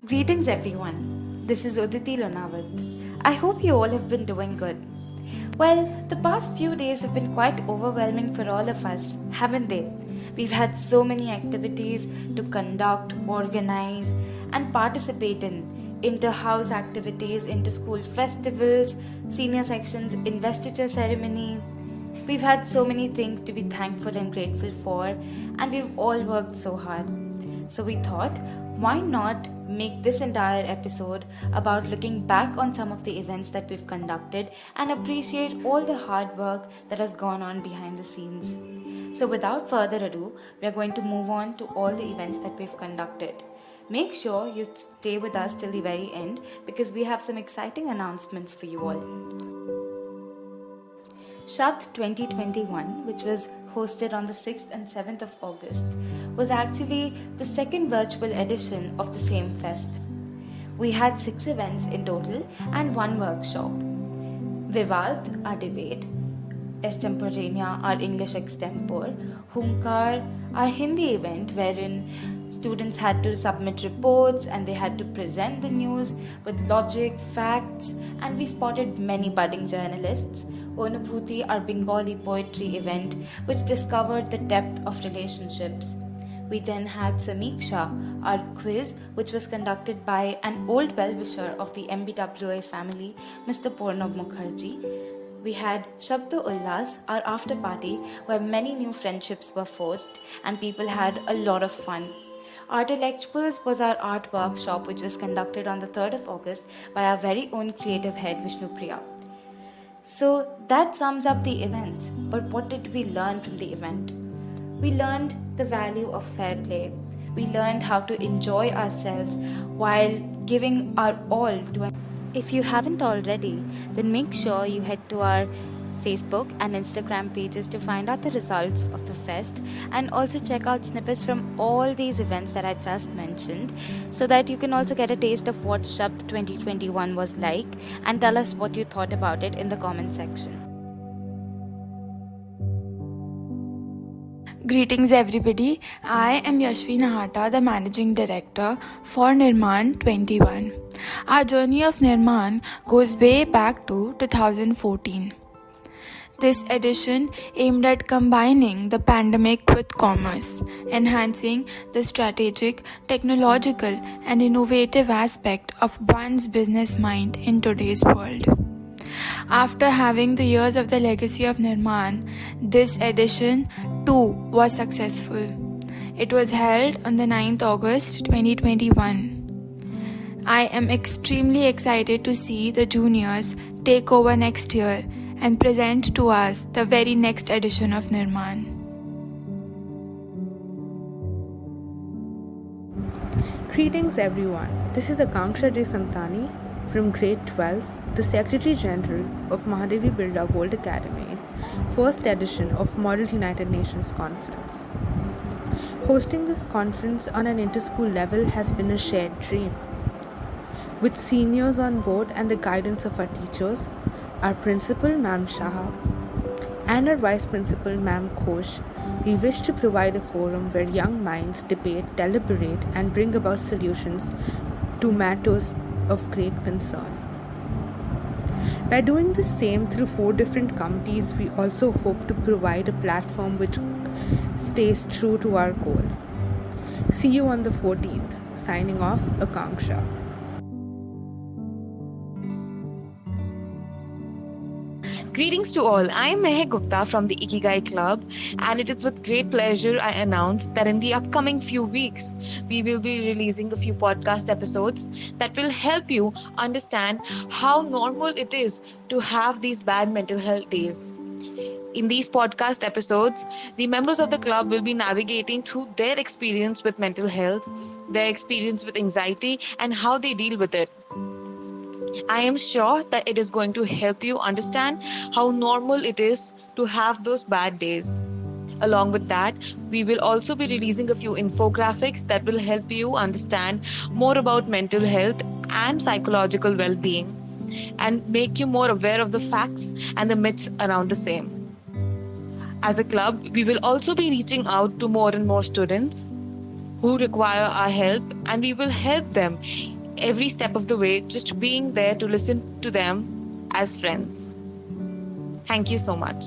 Greetings everyone. This is Uditi Lonawat. I hope you all have been doing good. Well, the past few days have been quite overwhelming for all of us, haven't they? We've had so many activities to conduct, organize, and participate in inter-house activities, inter-school festivals, senior sections investiture ceremony. We've had so many things to be thankful and grateful for, and we've all worked so hard. So we thought, why not make this entire episode about looking back on some of the events that we've conducted and appreciate all the hard work that has gone on behind the scenes. So without further ado, we are going to move on to all the events that we've conducted. Make sure you stay with us till the very end because we have some exciting announcements for you all. Shabd 2021, which was hosted on the 6th and 7th of August, was actually the second virtual edition of the same fest. We had 6 events in total and 1 workshop. Vivad, our debate, Extemporanea, our English extempore, Hunkar, our Hindi event wherein students had to submit reports and they had to present the news with logic, facts, and we spotted many budding journalists. Onubhuti, our Bengali poetry event, which discovered the depth of relationships. We then had Samiksha, our quiz, which was conducted by an old well-wisher of the MBWA family, Mr. Pornab Mukherjee. We had Shabda Ullas, our after party, where many new friendships were forged and people had a lot of fun. Art Electuals was our art workshop, which was conducted on the 3rd of August by our very own creative head, Vishnu Priya. So that sums up the event. But what did we learn from the event? We learned the value of fair play. We learned how to enjoy ourselves while giving our all to an. If you haven't already, then make sure you head to our Facebook and Instagram pages to find out the results of the fest and also check out snippets from all these events that I just mentioned so that you can also get a taste of what Shabd 2021 was like and tell us what you thought about it in the comment section. Greetings everybody, I am Yashvi Nahata, the Managing Director for Nirman 21. Our journey of Nirman goes way back to 2014. This edition aimed at combining the pandemic with commerce, enhancing the strategic, technological and innovative aspect of one's business mind in today's world. After having the years of the legacy of Nirman, this edition too was successful. It was held on the 9th August 2021. I am extremely excited to see the juniors take over next year and present to us the very next edition of Nirman. Greetings everyone, this is Akanksha J. Samtani from grade 12, the Secretary General of Mahadevi Birla World Academy's first edition of Model United Nations Conference. Hosting this conference on an inter-school level has been a shared dream. With seniors on board and the guidance of our teachers, our principal, Ma'am Shah, and our vice principal, Ma'am Khosh, we wish to provide a forum where young minds debate, deliberate, and bring about solutions to matters of great concern. By doing the same through 4 different committees, we also hope to provide a platform which stays true to our goal. See you on the 14th. Signing off, Akanksha. Greetings to all. I am Mehak Gupta from the Ikigai Club, and it is with great pleasure I announce that in the upcoming few weeks, we will be releasing a few podcast episodes that will help you understand how normal it is to have these bad mental health days. In these podcast episodes, the members of the club will be navigating through their experience with mental health, their experience with anxiety, and how they deal with it. I am sure that it is going to help you understand how normal it is to have those bad days. Along with that, we will also be releasing a few infographics that will help you understand more about mental health and psychological well-being and make you more aware of the facts and the myths around the same. As a club, we will also be reaching out to more and more students who require our help, and we will help them every step of the way, just being there to listen to them as friends. Thank you so much.